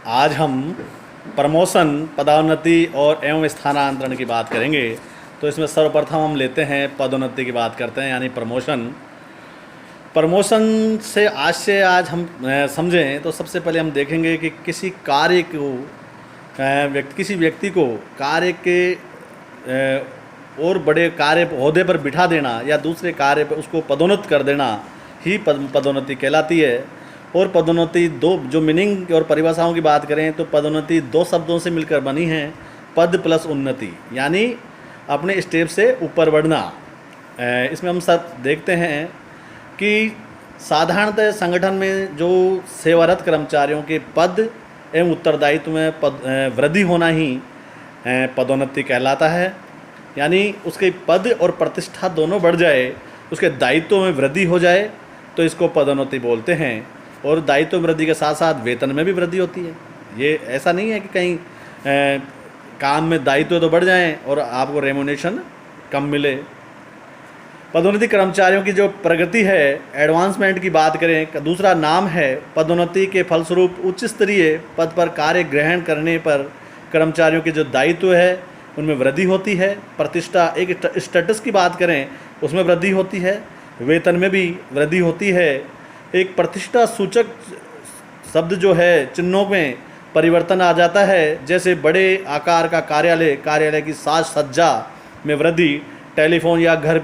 आज हम प्रमोशन, पदोन्नति और एवं स्थानांतरण की बात करेंगे। तो इसमें सर्वप्रथम हम लेते हैं पदोन्नति की बात करते हैं, यानी प्रमोशन। प्रमोशन से आज हम समझें तो सबसे पहले हम देखेंगे कि किसी कार्य को किसी व्यक्ति को कार्य के और बड़े कार्य ओहदे पर बिठा देना या दूसरे कार्य पर उसको पदोन्नत कर देना ही पदोन्नति कहलाती है। और पदोन्नति दो, जो मीनिंग और परिभाषाओं की बात करें तो पदोन्नति दो शब्दों से मिलकर बनी है, पद प्लस उन्नति, यानी अपने स्टेप से ऊपर बढ़ना। इसमें हम सब देखते हैं कि साधारणतः संगठन में जो सेवारत कर्मचारियों के पद एवं उत्तरदायित्व में वृद्धि होना ही पदोन्नति कहलाता है। यानी उसके पद और प्रतिष्ठा दोनों बढ़ जाए, उसके दायित्व में वृद्धि हो जाए तो इसको पदोन्नति बोलते हैं। और दायित्व वृद्धि के साथ साथ वेतन में भी वृद्धि होती है। ये ऐसा नहीं है कि कहीं काम में दायित्व तो बढ़ जाएं और आपको रेम्युनरेशन कम मिले। पदोन्नति कर्मचारियों की जो प्रगति है, एडवांसमेंट की बात करें, दूसरा नाम है। पदोन्नति के फलस्वरूप उच्च स्तरीय पद पर कार्य ग्रहण करने पर कर्मचारियों के जो दायित्व है उनमें वृद्धि होती है। प्रतिष्ठा, एक स्टेटस की बात करें उसमें वृद्धि होती है, वेतन में भी वृद्धि होती है। एक प्रतिष्ठा सूचक शब्द जो है, चिन्हों में परिवर्तन आ जाता है, जैसे बड़े आकार का कार्यालय की साज सज्जा में वृद्धि, टेलीफोन या घर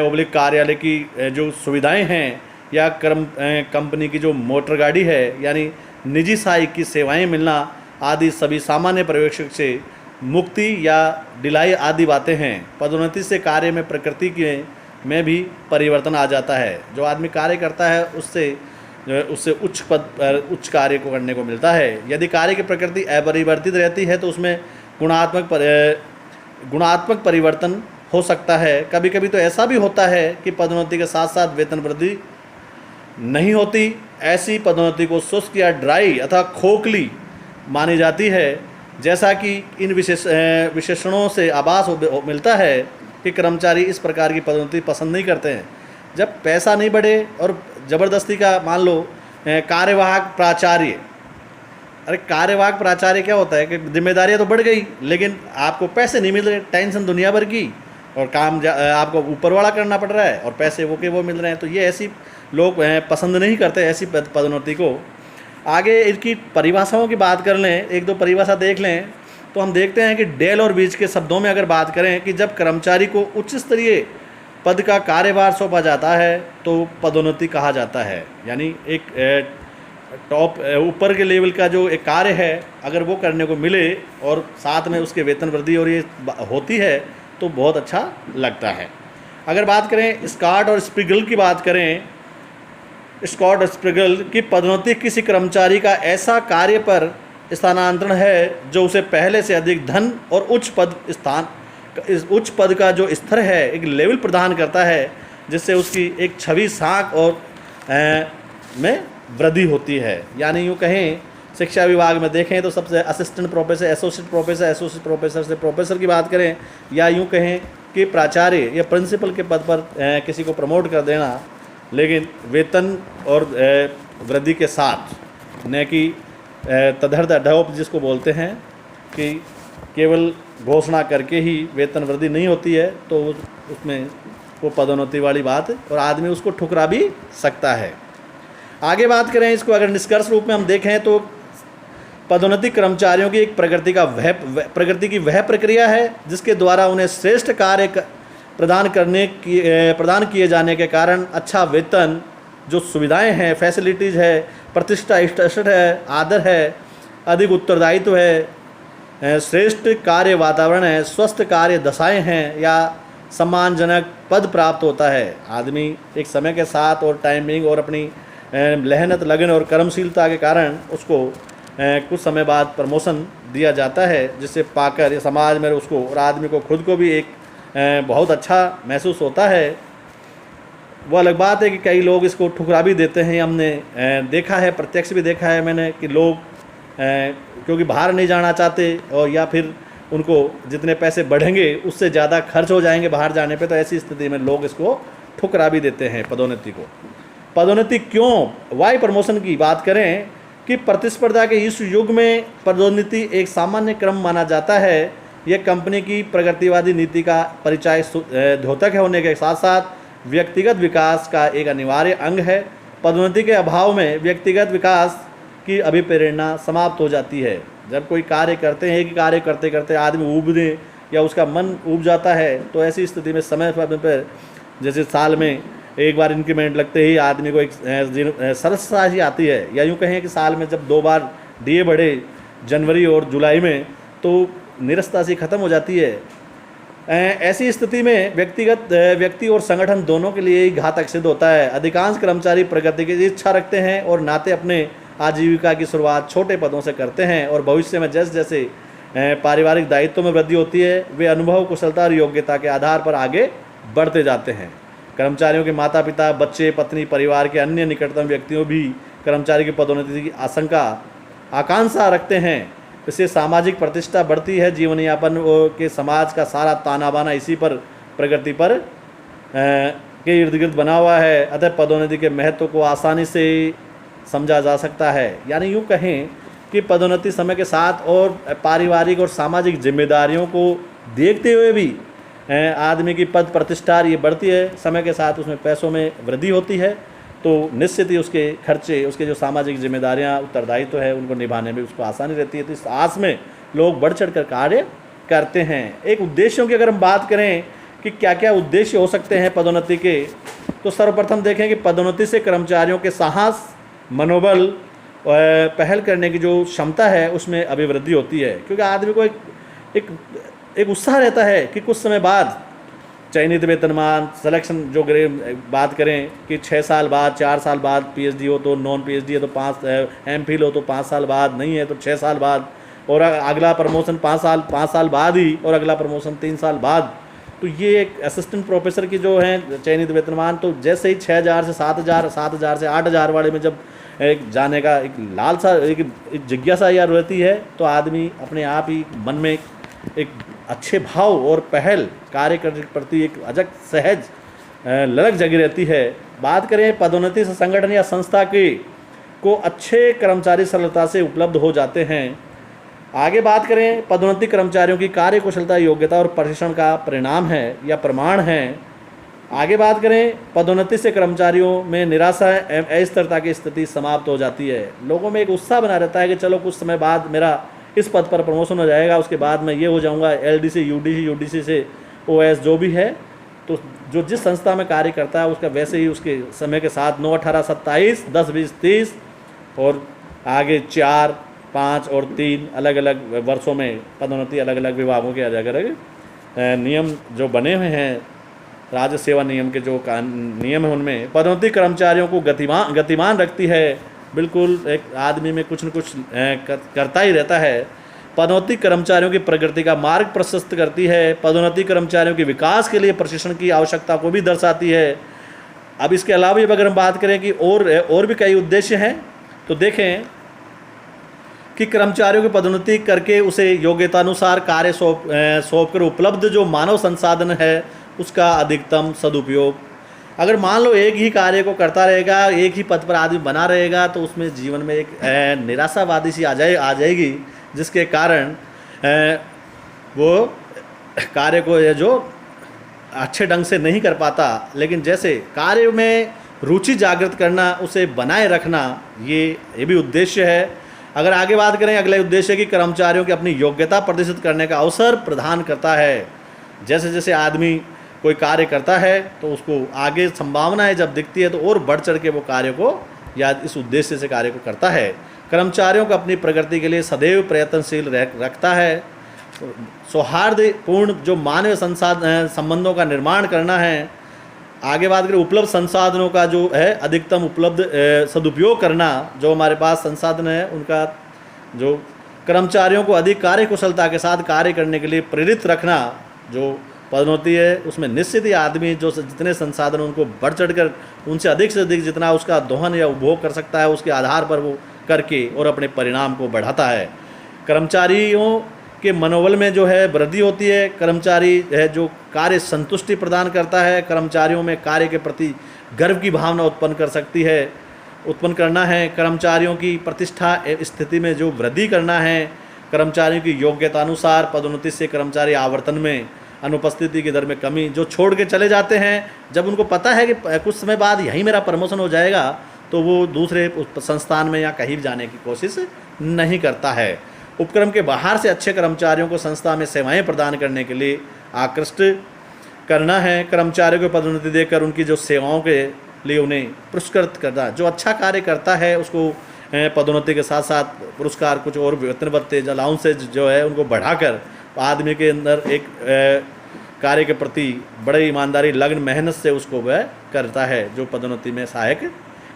ओब्लिक कार्यालय की जो सुविधाएं हैं, या कंपनी की जो मोटर गाड़ी है यानी निजी सहायक की सेवाएं मिलना आदि सभी सामान्य पर्यवेक्षक से मुक्ति या ढिलाई आदि बातें हैं। पदोन्नति से कार्य में प्रकृति के में भी परिवर्तन आ जाता है। जो आदमी कार्य करता है उससे उच्च पद पर उच्च कार्य को करने को मिलता है। यदि कार्य की प्रकृति अपरिवर्तित रहती है तो उसमें गुणात्मक परिवर्तन हो सकता है। कभी कभी तो ऐसा भी होता है कि पदोन्नति के साथ साथ वेतन वृद्धि नहीं होती। ऐसी पदोन्नति को शुष्क या ड्राई अथवा खोखली मानी जाती है। जैसा कि इन विशेषणों से आभास मिलता है कि कर्मचारी इस प्रकार की पदोन्नति पसंद नहीं करते हैं। जब पैसा नहीं बढ़े और ज़बरदस्ती का, मान लो कार्यवाहक प्राचार्य, अरे कार्यवाहक प्राचार्य क्या होता है कि जिम्मेदारियां तो बढ़ गई लेकिन आपको पैसे नहीं मिल रहे, टेंशन दुनिया भर की, और काम आपको ऊपर वाला करना पड़ रहा है और पैसे वो मिल रहे हैं। तो ये ऐसी लोग पसंद नहीं करते ऐसी पदोन्नति को। आगे इनकी परिभाषाओं की बात कर लें, एक दो परिभाषा देख लें तो हम देखते हैं कि डेल और बीच के शब्दों में अगर बात करें कि जब कर्मचारी को उच्च स्तरीय पद का कार्यभार सौंपा जाता है तो पदोन्नति कहा जाता है। यानी एक टॉप ऊपर के लेवल का जो एक कार्य है अगर वो करने को मिले और साथ में उसके वेतन वृद्धि और ये होती है तो बहुत अच्छा लगता है। अगर बात करें स्कॉट और स्प्रिगल की बात करें, स्कॉट और स्प्रिगल की पदोन्नति किसी कर्मचारी का ऐसा कार्य पर स्थानांतरण है जो उसे पहले से अधिक धन और उच्च पद का जो स्तर है एक लेवल प्रदान करता है, जिससे उसकी एक छवि, साख और में वृद्धि होती है। यानी यूँ कहें शिक्षा विभाग में देखें तो सबसे असिस्टेंट प्रोफेसर, एसोसिएट प्रोफेसर से प्रोफेसर की बात करें, या यूँ कहें कि प्राचार्य या प्रिंसिपल के पद पर किसी को प्रमोट कर देना, लेकिन वेतन और वृद्धि के साथ, न कि तदर्थ ढोप जिसको बोलते हैं कि केवल घोषणा करके ही वेतन वृद्धि नहीं होती है, तो उसमें वो पदोन्नति वाली बात और आदमी उसको ठुकरा भी सकता है। आगे बात करें इसको अगर निष्कर्ष रूप में हम देखें तो पदोन्नति कर्मचारियों की एक प्रगति की वह प्रक्रिया है जिसके द्वारा उन्हें श्रेष्ठ कार्य प्रदान किए जाने के कारण अच्छा वेतन, जो सुविधाएं हैं, फैसिलिटीज़ है, प्रतिष्ठा, स्टेटस है, आदर है, अधिक उत्तरदायित्व है, श्रेष्ठ कार्य वातावरण है, स्वस्थ कार्य दशाएं हैं या सम्मानजनक पद प्राप्त होता है। आदमी एक समय के साथ और टाइमिंग और अपनी मेहनत, लगन और कर्मशीलता के कारण उसको कुछ समय बाद प्रमोशन दिया जाता है, जिससे पाकर समाज में उसको और आदमी को खुद को भी एक बहुत अच्छा महसूस होता है। वो अलग बात है कि कई लोग इसको ठुकरा भी देते हैं। हमने देखा है, प्रत्यक्ष भी देखा है मैंने कि लोग क्योंकि बाहर नहीं जाना चाहते और या फिर उनको जितने पैसे बढ़ेंगे उससे ज़्यादा खर्च हो जाएंगे बाहर जाने पे, तो ऐसी स्थिति में लोग इसको ठुकरा भी देते हैं पदोन्नति को। पदोन्नति क्यों, वाई प्रमोशन की बात करें कि प्रतिस्पर्धा के इस युग में पदोन्नति एक सामान्य क्रम माना जाता है। यह कंपनी की प्रगतिवादी नीति का परिचय द्योतक होने के साथ साथ व्यक्तिगत विकास का एक अनिवार्य अंग है। पदोन्नति के अभाव में व्यक्तिगत विकास की अभिप्रेरणा समाप्त हो जाती है। जब कोई कार्य करते हैं कि कार्य करते करते आदमी ऊबने या उसका मन ऊब जाता है, तो ऐसी स्थिति में समय पर जैसे साल में एक बार इंक्रीमेंट लगते ही आदमी को एक सरसता ही आती है, या यूँ कहें कि साल में जब 2 बार डीए बढ़े जनवरी और जुलाई में, तो निरस्ता सी खत्म हो जाती है। ऐसी स्थिति में व्यक्ति और संगठन दोनों के लिए ही घातक सिद्ध होता है। अधिकांश कर्मचारी प्रगति की इच्छा रखते हैं और नाते अपने आजीविका की शुरुआत छोटे पदों से करते हैं, और भविष्य में जैसे जैसे पारिवारिक दायित्व में वृद्धि होती है, वे अनुभव, कुशलता और योग्यता के आधार पर आगे बढ़ते जाते हैं। कर्मचारियों के माता पिता, बच्चे, पत्नी, परिवार के अन्य निकटतम व्यक्तियों भी कर्मचारी की पदोन्नति की आकांक्षा रखते हैं। इससे सामाजिक प्रतिष्ठा बढ़ती है। जीवन यापन के समाज का सारा ताना बाना इसी पर, प्रगति पर के इर्द गिर्द बना हुआ है। अतः पदोन्नति के महत्व को आसानी से समझा जा सकता है। यानी यूँ कहें कि पदोन्नति समय के साथ और पारिवारिक और सामाजिक जिम्मेदारियों को देखते हुए भी आदमी की पद प्रतिष्ठा ये बढ़ती है। समय के साथ उसमें पैसों में वृद्धि होती है, तो निश्चित ही उसके खर्चे, उसके जो सामाजिक जिम्मेदारियां, उत्तरदायित्व है, उनको निभाने में उसको आसानी रहती है। तो इस आस में लोग बढ़ चढ़ कर कार्य करते हैं। एक उद्देश्यों की अगर हम बात करें कि क्या क्या उद्देश्य हो सकते हैं पदोन्नति के, तो सर्वप्रथम देखें कि पदोन्नति से कर्मचारियों के साहस, मनोबल, पहल करने की जो क्षमता है उसमें अभिवृद्धि होती है। क्योंकि आदमी को एक उत्साह रहता है कि कुछ समय बाद चयनित वेतनमान, सिलेक्शन जो बात करें कि 6 साल बाद, 4 साल बाद पीएचडी हो तो, नॉन पीएचडी है तो 5, एमफिल हो तो 5 साल बाद, नहीं है तो 6 साल बाद, और अगला प्रमोशन 5 साल बाद ही, और अगला प्रमोशन 3 साल बाद। तो ये एक असिस्टेंट प्रोफेसर की जो है चयनित वेतनमान, तो जैसे ही 6000 से 7000, 7000 से 8000 वाले में जब जाने का एक लालसा, एक जिज्ञासा यार रहती है, तो आदमी अपने आप ही मन में एक अच्छे भाव और पहल, कार्य करने के प्रति एक अजग सहज ललक जगी रहती है। बात करें पदोन्नति से संगठन या संस्था के को अच्छे कर्मचारी सरलता से उपलब्ध हो जाते हैं। आगे बात करें, पदोन्नति कर्मचारियों की कार्य कुशलता, योग्यता और प्रशिक्षण का परिणाम है या प्रमाण है। आगे बात करें, पदोन्नति से कर्मचारियों में निराशा, अस्थिरता की स्थिति समाप्त हो जाती है। लोगों में एक उत्साह बना रहता है कि चलो कुछ समय बाद मेरा इस पद पर प्रमोशन हो जाएगा, उसके बाद मैं ये हो जाऊंगा, एलडीसी, यूडीसी, यूडीसी से ओएस जो भी है। तो जो जिस संस्था में कार्य करता है उसका वैसे ही उसके समय के साथ 9, 18, 27, 10, 20, 30 और आगे 4, 5 और 3 अलग अलग वर्षों में पदोन्नति अलग अलग विभागों के अलग अलग नियम जो बने हुए हैं, राज्य सेवा नियम के जो नियम है, उनमें पदोन्नति कर्मचारियों को गतिमान रखती है। बिल्कुल एक आदमी में कुछ न कुछ करता ही रहता है। पदोन्नति कर्मचारियों की प्रगति का मार्ग प्रशस्त करती है। पदोन्नति कर्मचारियों के विकास के लिए प्रशिक्षण की आवश्यकता को भी दर्शाती है। अब इसके अलावा भी अगर हम बात करें कि और भी कई उद्देश्य हैं, तो देखें कि कर्मचारियों की पदोन्नति करके उसे योग्यतानुसार कार्य सौंप कर उपलब्ध जो मानव संसाधन है उसका अधिकतम सदुपयोग। अगर मान लो एक ही कार्य को करता रहेगा, एक ही पद पर आदमी बना रहेगा, तो उसमें जीवन में एक निराशावादी सी आ जाएगी, जिसके कारण वो कार्य को जो अच्छे ढंग से नहीं कर पाता। लेकिन जैसे कार्य में रुचि जागृत करना, उसे बनाए रखना, ये भी उद्देश्य है। अगर आगे बात करें, अगला उद्देश्य कि कर्मचारियों की अपनी योग्यता प्रदर्शित करने का अवसर प्रदान करता है। जैसे जैसे आदमी कोई कार्य करता है तो उसको आगे संभावनाएं जब दिखती है तो और बढ़ चढ़ के वो कार्य को या इस उद्देश्य से कार्य को करता है। कर्मचारियों को अपनी प्रगति के लिए सदैव प्रयत्नशील रखता है। सौहार्दपूर्ण जो मानव संबंधों का निर्माण करना है। आगे बात करें, उपलब्ध संसाधनों का जो है अधिकतम उपलब्ध सदुपयोग करना। जो हमारे पास संसाधन है उनका जो कर्मचारियों को अधिक कार्य कुशलता के साथ कार्य करने के लिए प्रेरित रखना। जो पदोन्नति है उसमें निश्चित ही आदमी जो जितने संसाधन उनको बढ़ चढ़ कर उनसे अधिक से अधिक जितना उसका दोहन या उपभोग कर सकता है, उसके आधार पर वो करके और अपने परिणाम को बढ़ाता है। कर्मचारियों के मनोबल में जो है वृद्धि होती है। कर्मचारी है जो कार्य संतुष्टि प्रदान करता है, कर्मचारियों में कार्य के प्रति गर्व की भावना उत्पन्न कर सकती है। उत्पन्न करना है, कर्मचारियों की प्रतिष्ठा स्थिति में जो वृद्धि करना है, कर्मचारियों की योग्यता अनुसार पदोन्नति से कर्मचारी आवर्तन में अनुपस्थिति की दर में कमी, जो छोड़ के चले जाते हैं जब उनको पता है कि कुछ समय बाद यहीं मेरा प्रमोशन हो जाएगा, तो वो दूसरे संस्थान में या कहीं भी जाने की कोशिश नहीं करता है। उपक्रम के बाहर से अच्छे कर्मचारियों को संस्था में सेवाएं प्रदान करने के लिए आकृष्ट करना है। कर्मचारियों को पदोन्नति देकर उनकी जो सेवाओं के लिए उन्हें पुरस्कृत करना, जो अच्छा कार्य करता है उसको पदोन्नति के साथ साथ पुरस्कार, कुछ और वेतन भत्ते, अलाउंसेज जो है उनको बढ़ाकर आदमी के अंदर एक कार्य के प्रति बड़े ईमानदारी, लगन, मेहनत से उसको वह करता है, जो पदोन्नति में सहायक।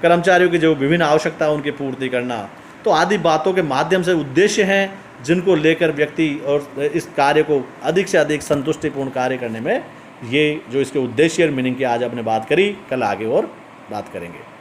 कर्मचारियों की जो विभिन्न आवश्यकता उनकी पूर्ति करना, तो आदि बातों के माध्यम से उद्देश्य हैं जिनको लेकर व्यक्ति और इस कार्य को अधिक से अधिक संतुष्टिपूर्ण कार्य करने में, ये जो इसके उद्देश्य और मीनिंग की आज आपने बात करी, कल आगे और बात करेंगे।